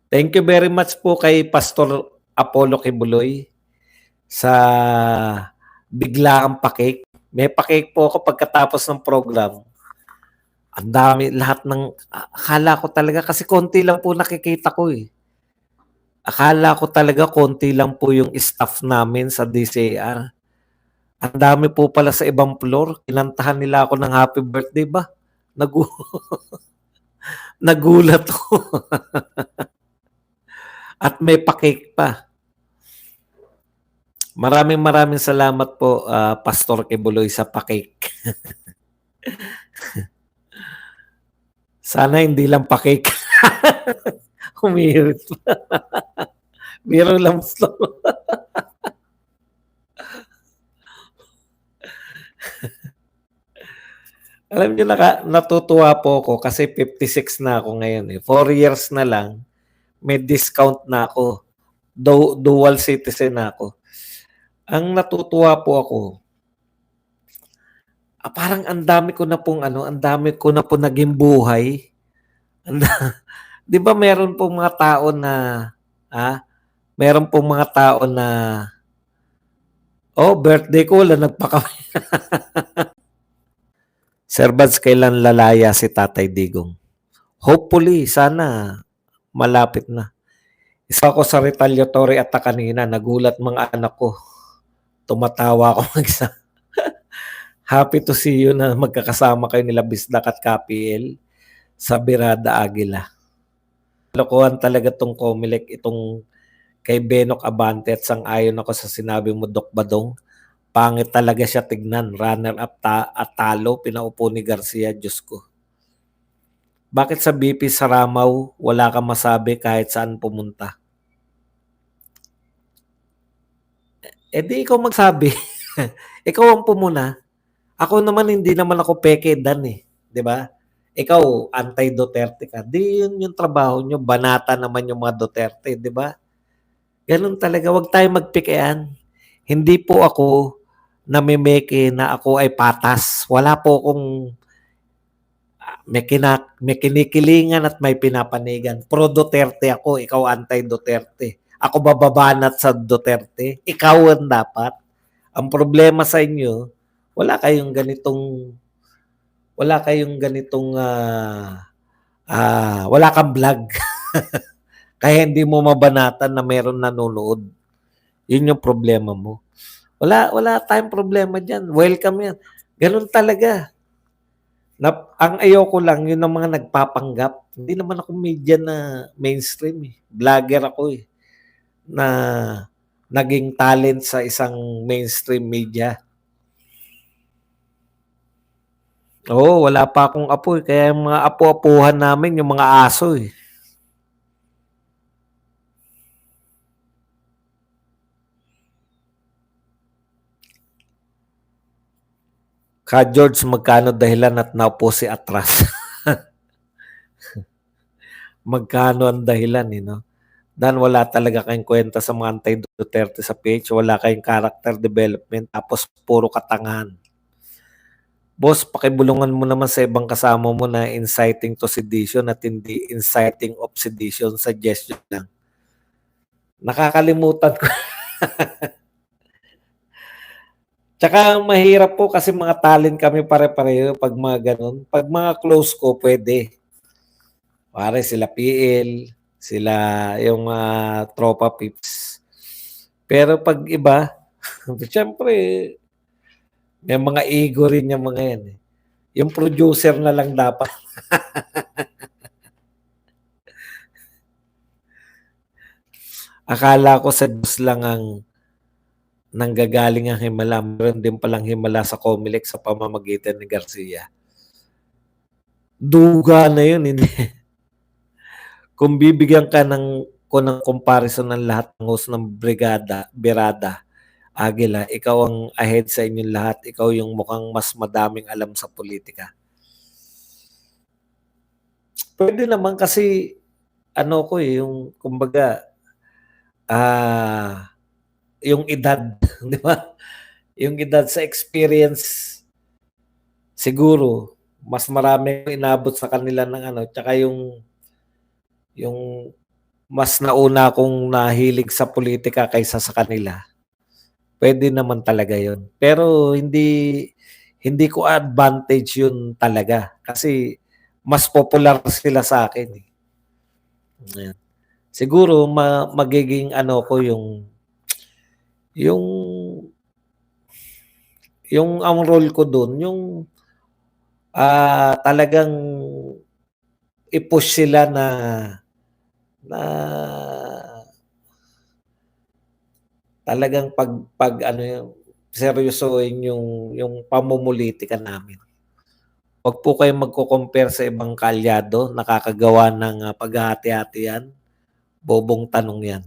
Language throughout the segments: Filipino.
Thank you very much po kay Pastor Apollo Kibuloy sa biglaang pa-cake. May pa-cake po ako pagkatapos ng program. Ang dami lahat ng akala ko talaga kasi konti lang po nakikita ko, eh. Akala ko talaga konti lang po yung staff namin sa DCR. Ang dami po pala sa ibang floor. Kinantahan nila ako ng happy birthday ba? Nagu nagulat ako. At may pa-cake pa. Maraming salamat po, Pastor Kibuloy sa pa-cake. Sana hindi lang pa-cake. Humirit pa. Biro lang po. Alam niyo natutuwa po ako kasi 56 na ako ngayon, eh. 4 years na lang, may discount na ako. Dual citizen na ako. Ang natutuwa po ako, parang ang dami ko na pong ang dami ko na po naging buhay. 'Di ba meron pong mga tao na, meron pong mga tao na, "Oh, birthday ko wala nagpaka." Sir Bads, kailan lalaya si Tatay Digong? Hopefully, sana malapit na. Isa ako sa retaliatory attack kanina, nagulat mga anak ko. Tumatawa ako mag-isa. Happy to see you na magkakasama kayo nila Bisdak at KPL sa Birada Agila. Lokohan talaga tong Comelec, itong kay Benok Abante at sang-ayon ako sa sinabi mo, Doc Badong. Pangit talaga siya tignan. Runner-up at talo, pinaupo ni Garcia, Diyos ko. Bakit sa BP Saramaw, wala kang masabi kahit saan pumunta? Di ikaw magsabi. Ikaw ang pumuna. Ako naman, hindi naman ako peke dan, eh. 'Di ba? Ikaw, anti-Duterte ka. Di yun yung trabaho nyo. Banata naman yung mga Duterte, 'di ba? Ganun talaga. Huwag tayo magpikean. Hindi po ako namimeke na ako ay patas. Wala po akong may kinikilingan at may pinapanigan. Pro Duterte ako, ikaw anti-Duterte. Ako bababanat sa Duterte, ikaw ang dapat. Ang problema sa inyo, wala kayong ganitong wala kang vlog. Kaya hindi mo mabanatan na meron nanonood. Yun yung problema mo. Wala tayong problema diyan. Welcome yan. Ganun talaga. Ang ayoko lang yun ng mga nagpapanggap. Hindi naman ako media na mainstream, eh. Vlogger ako, eh, na naging talent sa isang mainstream media. Oo, wala pa akong apo, eh, kaya yung mga apo-apuhan namin yung mga aso, eh. Ka George, magkano dahilan at naupo si Atras? Magkano ang dahilan, eh, 'no? Dan wala talaga kayong kwenta sa mga anti-Duterte sa page, wala kayong character development, tapos puro katangahan. Boss, pakibulungan mo naman sa ibang kasama mo na inciting to sedition at hindi inciting of sedition, suggestion lang. Nakakalimutan ko. Tsaka mahirap po kasi mga talent kami pare-pareho pag mga ganun. Pag mga close ko, pwede. Pare sila PL, sila yung tropa pips. Pero pag iba, siyempre, may mga ego rin yung mga yan, eh. Yung producer na lang dapat. Akala ko sa Diyos lang ang nanggagaling ang himala. Meron din palang himala sa Comelec sa pamamagitan ni Garcia. Duga na yun, hindi. Kung bibigyan ka ng comparison ng lahat ng host ng Birada, Agila, ikaw ang ahead sa inyong lahat. Ikaw yung mukhang mas madaming alam sa politika. Pwede naman kasi yung kumbaga yung edad, di ba? Yung edad sa experience siguro mas marami inabot sa kanila ng tsaka yung mas nauna akong nahilig sa politika kaysa sa kanila, puwede naman talaga 'yun. Pero hindi ko advantage 'yun talaga kasi mas popular sila sa'kin, eh, ayan. Siguro magiging ano ko yung ang role ko dun talagang i-push sila na talagang ano yung seryosohin yung pamumulitika namin. Wag po kayong magko-compare sa ibang kalyado, nakakagawa ng, paghahati-hatian, bobong tanong 'yan.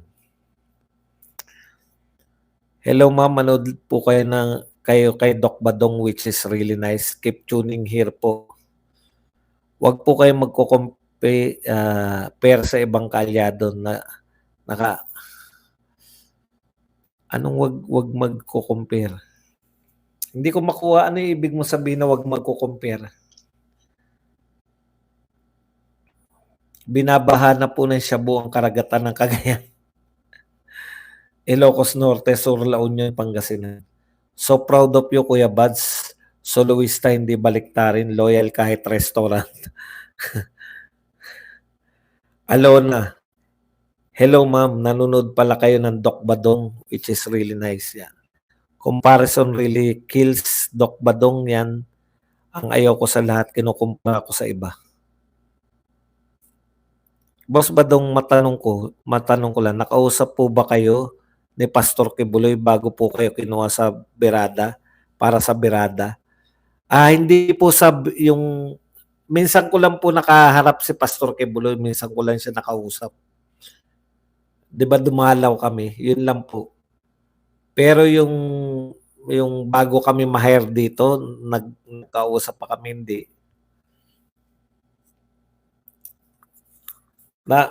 Hello ma'am, manood po kayo kay Doc Badong which is really nice. Keep tuning here po. Wag po kayong pair sa ibang kalyado na naka anong wag magko-compare? Hindi ko makuha ano yung ibig mo sabihin na wag magko-compare? Binabaha na po ng Shabu ang karagatan ng Cagayan. Ilocos Norte, Sur, La Union, Pangasinan. So proud of you, Kuya Buds. Soloista, hindi baliktarin. Loyal kahit restaurant. Alona. Hello ma'am, nanonood pala kayo ng Doc Badong which is really nice yan. Comparison really kills Doc Badong yan. Ang ayaw ko sa lahat, kinukumpara ko sa iba. Boss Badong, matanong ko lang, nakausap po ba kayo ni Pastor Kibuloy bago po kayo kinuha sa Berada, para sa Berada? Hindi po yung minsan ko lang po nakaharap si Pastor Kibuloy, minsan ko lang siya nakausap. 'Di ba dumalaw kami, yun lang po. Pero yung bago kami ma-hire dito, nagkausap pa kami, hindi.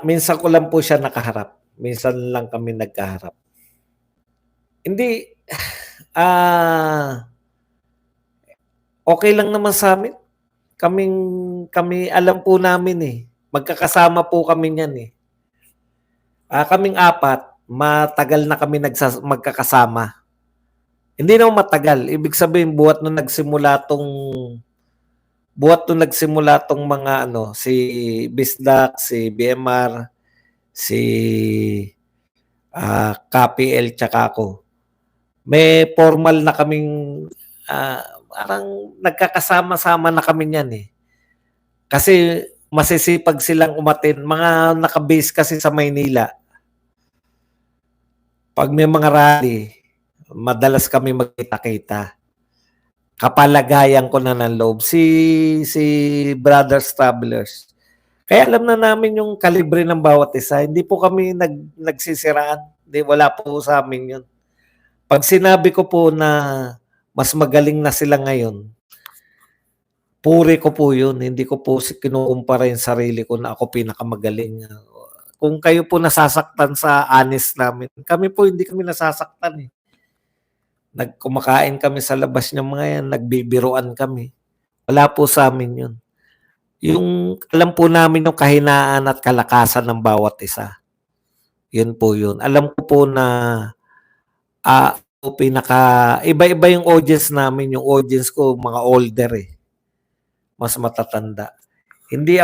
Minsan ko lang po siya nakaharap. Minsan lang kami nagkaharap. Hindi, okey lang naman sa'min. Kami alam po namin, eh. Magkakasama po kami niyan, eh. Kaming 4, matagal na kami magkakasama. Hindi naman matagal, ibig sabihin buhat nung nagsimula 'tong mga ano, si Bisdak, si BMR, si, KPL, tsaka ako. May formal na kaming, parang nagkakasama-sama na kami niyan, eh. Kasi masisipag silang umattend, mga naka-base kasi sa Maynila. 'Pag may mga rally, madalas kami magkita-kita. Kapalagayan ko na ng loob. Si Brothers Travelers, kaya alam na namin yung kalibre ng bawat isa. Hindi po kami nagsisiraan. Hindi, wala po sa amin yun. Pag sinabi ko po na mas magaling na sila ngayon, puri ko po yun. Hindi ko po kinukumpara yung sarili ko na ako pinakamagaling. Kung kayo po nasasaktan sa honest namin, kami po hindi kami nasasaktan, eh. Kumakain kami sa labas ng mga yan, nagbibiruan kami. Wala po sa amin yun. Yung alam po namin yung kahinaan at kalakasan ng bawat isa. Yun po yun. Alam ko po na iba-iba yung audience namin. Yung audience ko mga older, eh. Mas matatanda. Hindi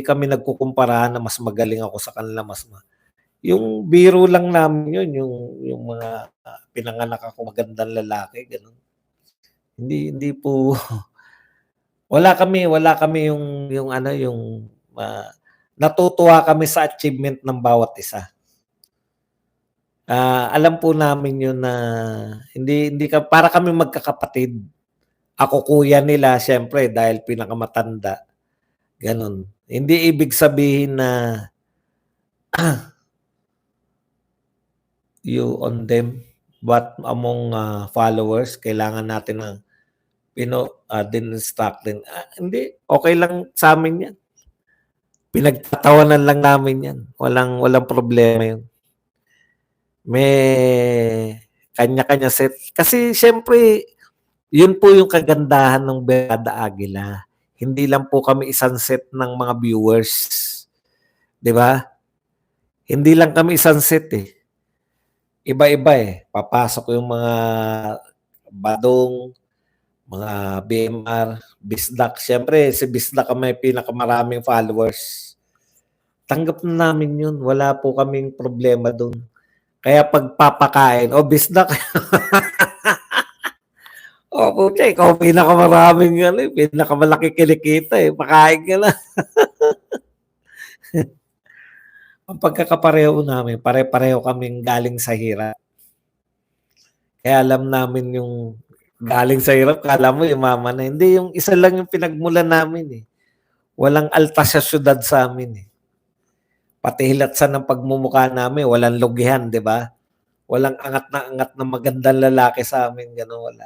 kami nagkukumpara na mas magaling ako sa kanila, yung biro lang namin yun, yung mga pinanganak ako magandang lalaki, gano'n. Hindi po wala kami yung ano, natutuwa kami sa achievement ng bawat isa. Alam po namin yun na hindi para kami magkakapatid. Ako kuya nila siyempre dahil pinakamatanda, gano'n. Hindi ibig sabihin na you on them, but among followers, kailangan natin ng din-instruct din. Hindi, okay lang sa amin yan. Pinagtatawanan lang namin yan. Walang problema yun. May kanya-kanya set. Kasi siyempre, yun po yung kagandahan ng Berada Agila. Hindi lang po kami isang set ng mga viewers. 'Di ba? Hindi lang kami isang set eh. Iba-iba eh. Papasok yung mga badong, mga BMR, Bisdak. Siyempre, si Bisdak ang may pinakamaraming followers. Tanggap na namin yun. Wala po kaming problema dun. Kaya pagpapakain, Bisdak. Pucha, ikaw pinakamaraming pinakamalaki kinikita eh. Pakain ka na. Ang pagkakapareho namin, pare-pareho kaming galing sa hirap. Kaya alam namin yung galing sa hirap, kala mo yumaman na. Hindi, yung isa lang yung pinagmulan namin eh. Walang altas sa syudad sa amin eh. Pati hilatsan ng pagmumukha namin, walang lugihan, di ba? Walang angat na magandang lalaki sa amin, gano'n wala.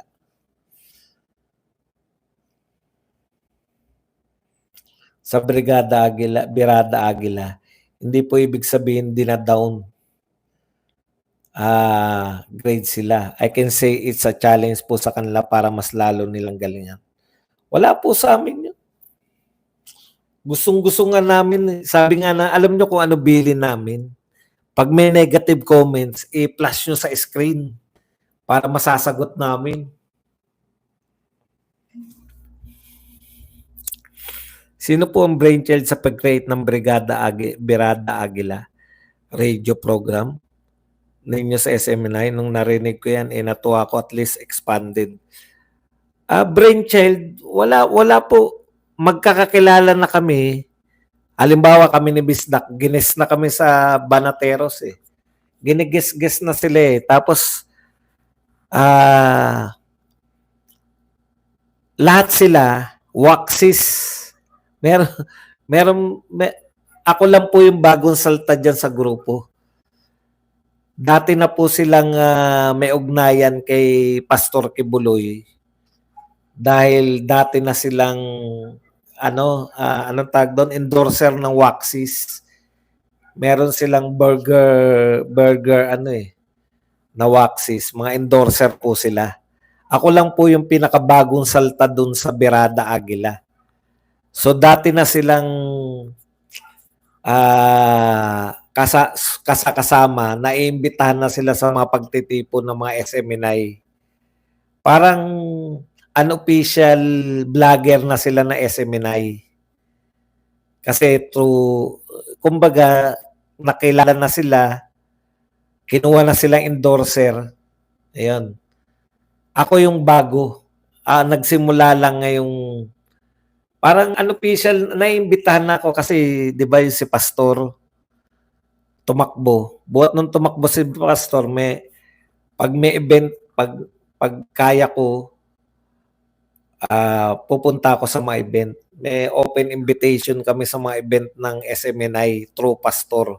Sa Birada Agila, hindi po ibig sabihin dina-down grade sila. I can say it's a challenge po sa kanila para mas lalo nilang galingan. Wala po sa amin yun. Gustong-gusto nga namin, sabi nga na, alam nyo kung ano bilin namin? Pag may negative comments, i-flash nyo sa screen para masasagot namin. Sino po ang brainchild sa pag-create ng Birada Agila radio program ninyo sa SMNI? Nung narinig ko yan, natuwa ko, at least expanded. Brainchild, wala po. Magkakakilala na kami. Halimbawa kami ni Bisdak, gines na kami sa Banateros eh. Giniges-ges na sila eh. Tapos, lahat sila, Waxis. Ako lang po yung bagong salta dyan sa grupo. Dati na po silang may ugnayan kay Pastor Kibuloy. Dahil dati na silang anong tag doon, endorser ng Waxis. Meron silang burger na Waxis, mga endorser po sila. Ako lang po yung pinakabagong salta doon sa Birada Agila. So dati na silang kasama, naiimbitahan na sila sa mga pagtitipon ng mga SMNI. Parang unofficial vlogger na sila na SMNI. Kasi kumbaga, nakilala na sila, kinuha na silang endorser. Ayun. Ako yung bago. Nagsimula lang ngayong, parang unofficial, naiimbitahan na ako kasi, di ba yung si Pastor, tumakbo. Buhat nung tumakbo si Pastor, pag may event, pag kaya ko, pupunta ako sa mga event. May open invitation kami sa mga event ng SMNI through Pastor.